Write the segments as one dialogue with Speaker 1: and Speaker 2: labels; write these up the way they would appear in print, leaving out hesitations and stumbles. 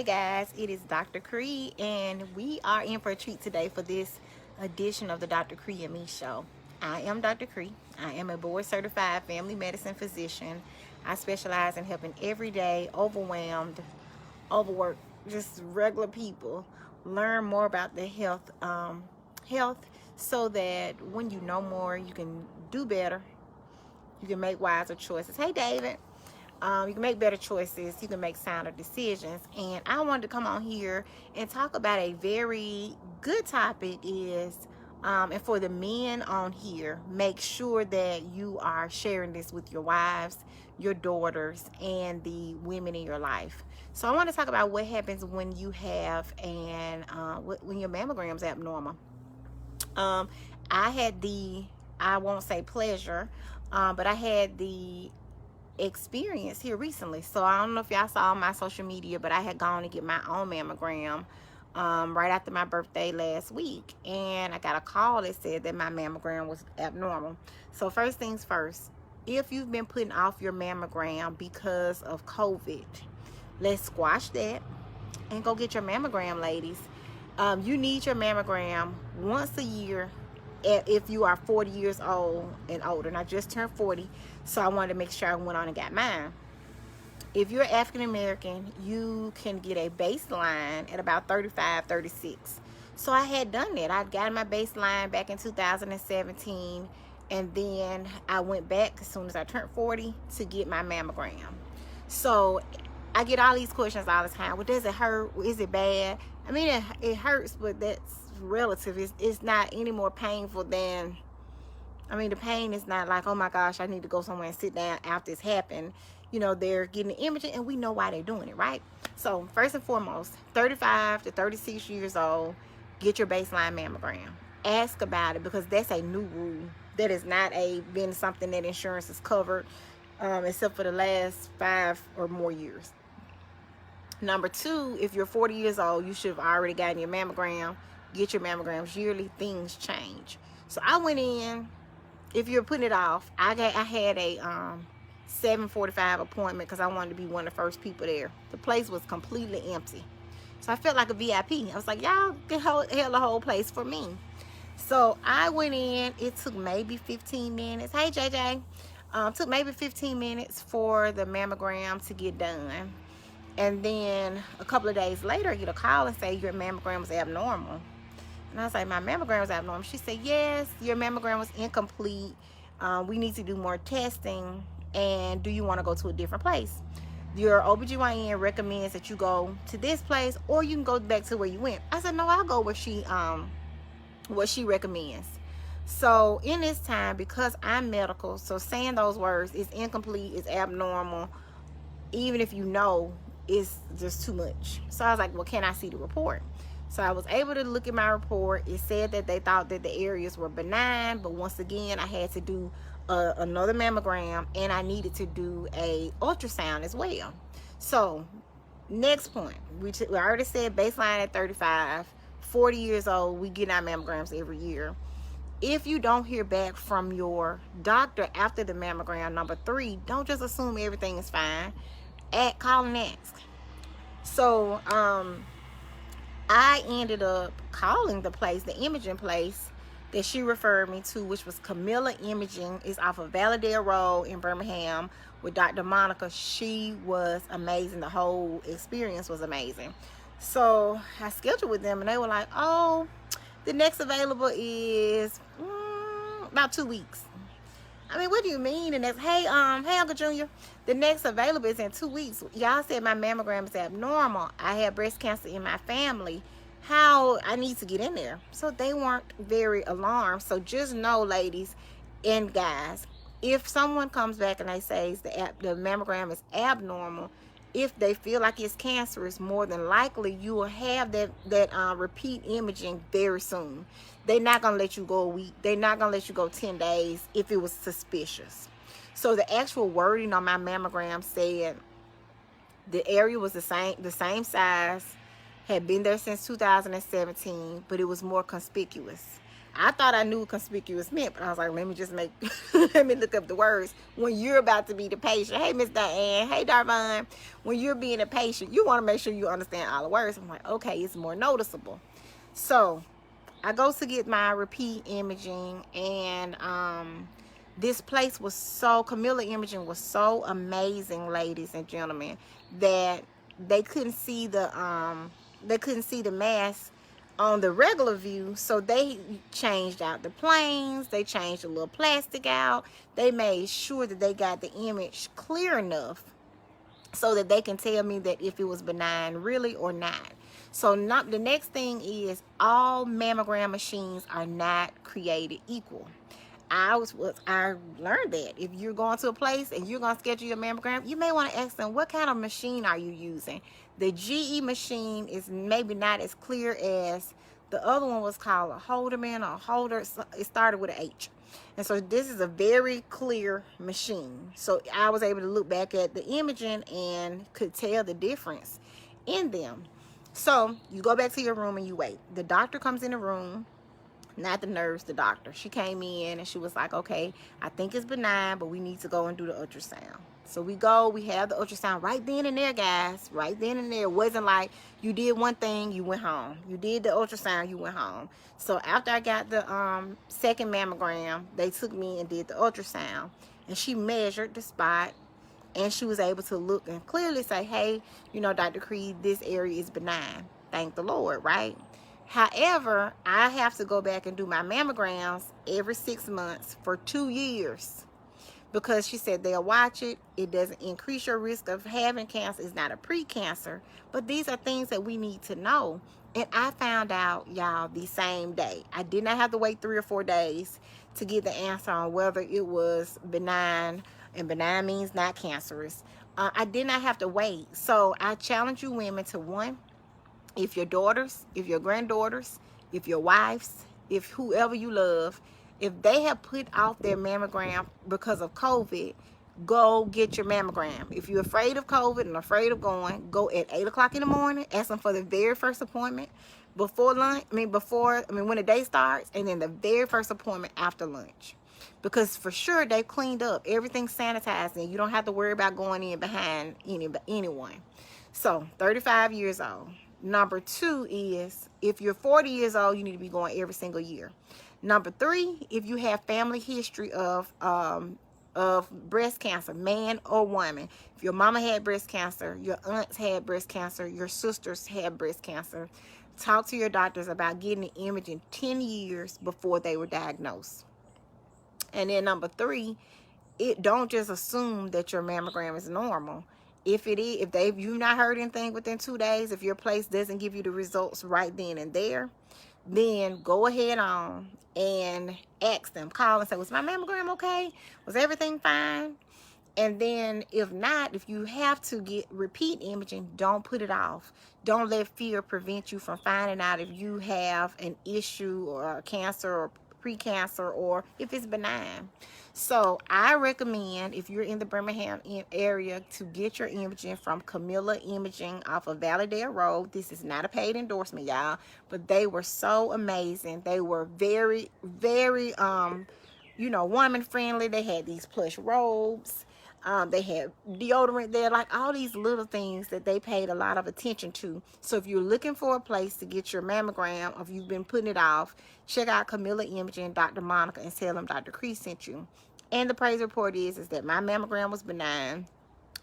Speaker 1: Hey guys, it is Dr. Cree, and we are in for a treat today for this edition of the Dr. Cree and Me show. I am Dr. Cree. I am a board certified family medicine physician. I specialize in helping everyday, overwhelmed, overworked, just regular people learn more about their health, so that when you know more, you can do better. You can make wiser choices. Hey, David. You can make better choices. You can make sounder decisions. And I wanted to come on here and talk about a very good topic and for the men on here, make sure that you are sharing this with your wives, your daughters, and the women in your life. So I want to talk about what happens when you have when your mammogram's abnormal. Um, I had I won't say pleasure, but I had the experience here recently. So I don't know if y'all saw my social media, but I had gone to get my own mammogram right after my birthday last week, and I got a call that said that my mammogram was abnormal. So first things first, if you've been putting off your mammogram because of COVID, let's squash that and go get your mammogram, ladies. You need your mammogram once a year if you are 40 years old and older. And I just turned 40, so I wanted to make sure I went on and got mine. If you're African American, you can get a baseline at about 35, 36. So I had done that. I'd gotten my baseline back in 2017, and then I went back as soon as I turned 40 to get my mammogram. So I get all these questions all the time. Well, does it hurt? Is it bad? I mean, it hurts, but that's relative. It's not any more painful than, I mean, the pain is not like, oh my gosh, I need to go somewhere and sit down after it's happened. You know, they're getting the imaging, and we know why they're doing it, right? So first and foremost, 35 to 36 years old, get your baseline mammogram. Ask about it, because that's a new rule. That has not been something that insurance has covered, except for the last 5 or more years. Number two, if you're 40 years old, you should have already gotten your mammogram. Get your mammograms yearly. Things change. So I went in. If you're putting it off, I had a 7:45 appointment because I wanted to be one of the first people there. The place was completely empty, so I felt like a VIP. I was like, y'all can hold the whole place for me. So I went in. It took maybe 15 minutes. Hey, JJ. Took maybe 15 minutes for the mammogram to get done. And then a couple of days later, I get a call and say your mammogram was abnormal. And I was like, my mammogram was abnormal. She said, yes, your mammogram was incomplete. We need to do more testing. And do you want to go to a different place? Your OBGYN recommends that you go to this place, or you can go back to where you went. I said, no, I'll go where what she recommends. So in this time, because I'm medical, so saying those words is incomplete, is abnormal, even if you know, it's just too much. So I was like, well, can I see the report? So I was able to look at my report. It said that they thought that the areas were benign, but once again, I had to do another mammogram, and I needed to do a ultrasound as well. So next point, we already said baseline at 35, 40 years old, we get our mammograms every year. If you don't hear back from your doctor after the mammogram, number 3, don't just assume everything is fine. Call and ask. So I ended up calling the place, the imaging place that she referred me to, which was Camilla Imaging. It's off of Valladale Road in Birmingham with Dr. Monica. She was amazing. The whole experience was amazing. So I scheduled with them, and they were like, oh, the next available is about 2 weeks. I mean, what do you mean? And that's, hey, Uncle Junior, the next available is in 2 weeks. Y'all said my mammogram is abnormal. I have breast cancer in my family. How I need to get in there. So they weren't very alarmed. So just know, ladies and guys, if someone comes back and they say the mammogram is abnormal, if they feel like it's cancerous, more than likely you will have that repeat imaging very soon. They're not going to let you go a week. They're not going to let you go 10 days if it was suspicious. So the actual wording on my mammogram said the area was the same size, had been there since 2017, but it was more conspicuous. I thought I knew what conspicuous meant, but I was like, let me just make, let me look up the words. When you're about to be the patient, hey, Miss Diane, hey, Darvon, when you're being a patient, you want to make sure you understand all the words. I'm like, okay, it's more noticeable. So I go to get my repeat imaging, and this place was so, Camilla Imaging was so amazing, ladies and gentlemen, that they couldn't see the mask on the regular view, so they changed out the planes, they changed the little plastic out, they made sure that they got the image clear enough so that they can tell me that if it was benign really or not. So not the next thing is, all mammogram machines are not created equal. I learned that if you're going to a place and you're going to schedule your mammogram, you may want to ask them, what kind of machine are you using? The GE machine is maybe not as clear as the other one was called a Holderman or a Holder. It started with an H. And so this is a very clear machine. So I was able to look back at the imaging and could tell the difference in them. So you go back to your room and you wait. The doctor comes in the room, not the nurse, the doctor. She came in and she was like, okay, I think it's benign, but we need to go and do the ultrasound. So we go, we have the ultrasound right then and there, guys. Right then and there. It wasn't like you did one thing, you went home. You did the ultrasound, you went home. So after I got the second mammogram, they took me and did the ultrasound. And she measured the spot, and she was able to look and clearly say, hey, you know, Dr. Creed, this area is benign. Thank the Lord, right? However, I have to go back and do my mammograms every 6 months for 2 years, because she said they'll watch it. It doesn't increase your risk of having cancer. It's not a pre-cancer. But these are things that we need to know. And I found out, y'all, the same day. I did not have to wait 3 or 4 days to get the answer on whether it was benign, and benign means not cancerous. I did not have to wait. So I challenge you women to, one, if your daughters, if your granddaughters, if your wives, if whoever you love, if they have put off their mammogram because of COVID, go get your mammogram. If you're afraid of COVID and afraid of going, go at 8 o'clock in the morning, ask them for the very first appointment before lunch, when the day starts, and then the very first appointment after lunch. Because for sure they've cleaned up, everything's sanitized, and you don't have to worry about going in behind anyone. So 35 years old. Number 2 is, if you're 40 years old, you need to be going every single year. Number 3, if you have family history of breast cancer, man or woman. If your mama had breast cancer, your aunts had breast cancer, your sisters had breast cancer, talk to your doctors about getting the imaging 10 years before they were diagnosed. And then number 3, don't just assume that your mammogram is normal. If it is, if you've not heard anything within 2 days, if your place doesn't give you the results right then and there, then go ahead on and ask them. Call and say, was my mammogram okay? Was everything fine? And then if not, if you have to get repeat imaging, don't put it off. Don't let fear prevent you from finding out if you have an issue or a cancer or pre-cancer, or if it's benign. So I recommend, if you're in the Birmingham area, to get your imaging from Camilla Imaging off of Valladale Road. This is not a paid endorsement, y'all, but they were so amazing. They were very, very woman friendly. They had these plush robes. They had deodorant there, like all these little things that they paid a lot of attention to. So if you're looking for a place to get your mammogram, or if you've been putting it off, check out Camilla Imaging, Dr. Monica, and tell them Dr. Cree sent you. And the praise report is that my mammogram was benign,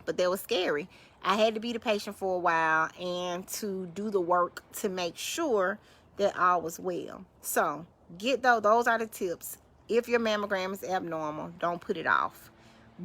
Speaker 1: but that was scary. I had to be the patient for a while and to do the work to make sure that all was well. So those are the tips. If your mammogram is abnormal, don't put it off.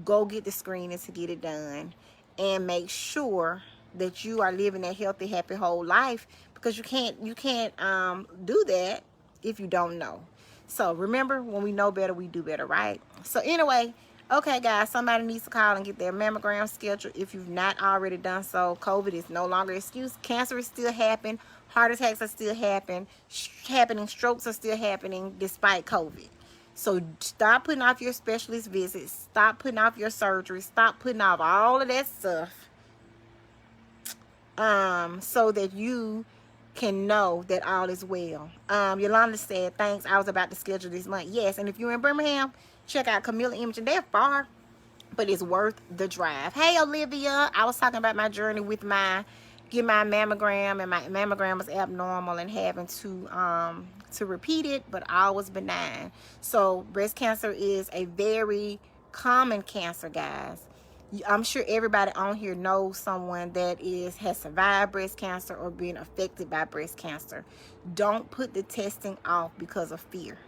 Speaker 1: Go get the screening to get it done, and make sure that you are living that healthy, happy, whole life, because you can't do that if you don't know. So remember, when we know better, we do better, right? So anyway, okay, guys, somebody needs to call and get their mammogram scheduled if you've not already done so. COVID is no longer an excuse. Cancer is still happening. Heart attacks are still happening. Strokes are still happening despite COVID. So stop putting off your specialist visits. Stop putting off your surgery. Stop putting off all of that stuff, so that you can know that all is well. Yolanda said, thanks, I was about to schedule this month. Yes, and if you're in Birmingham, check out Camilla Imaging. They're far, but it's worth the drive. Hey, Olivia, I was talking about my journey with get my mammogram, and my mammogram was abnormal and having to repeat it, but all was benign. So breast cancer is a very common cancer, guys. I'm sure everybody on here knows someone that has survived breast cancer or been affected by breast cancer. Don't put the testing off because of fear.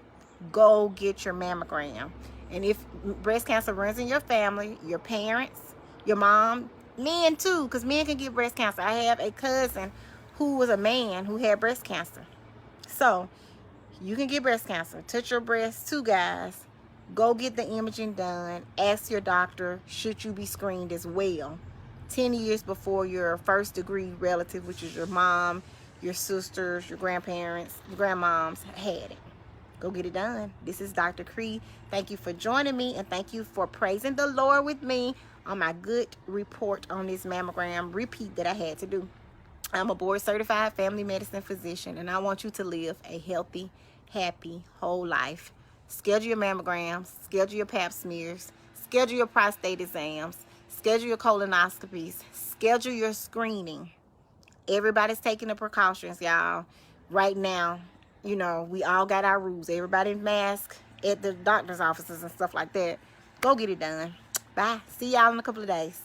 Speaker 1: Go get your mammogram. And if breast cancer runs in your family, your parents, your mom, men too, because men can get breast cancer. I have a cousin who was a man who had breast cancer. So you can get breast cancer. Touch your breast too, guys. Go get the imaging done. Ask your doctor, should you be screened as well 10 years before your first degree relative, which is your mom, your sisters, your grandparents, your grandmoms, had it. Go get it done. This is Dr. Cree. Thank you for joining me, and thank you for praising the Lord with me on my good report on this mammogram repeat that I had to do. I'm a board certified family medicine physician, and I want you to live a healthy, happy, whole life. Schedule your mammograms, schedule your pap smears, schedule your prostate exams, schedule your colonoscopies, schedule your screening. Everybody's taking the precautions, y'all. Right now, we all got our rules. Everybody mask at the doctor's offices and stuff like that. Go get it done. Bye. See y'all in a couple of days.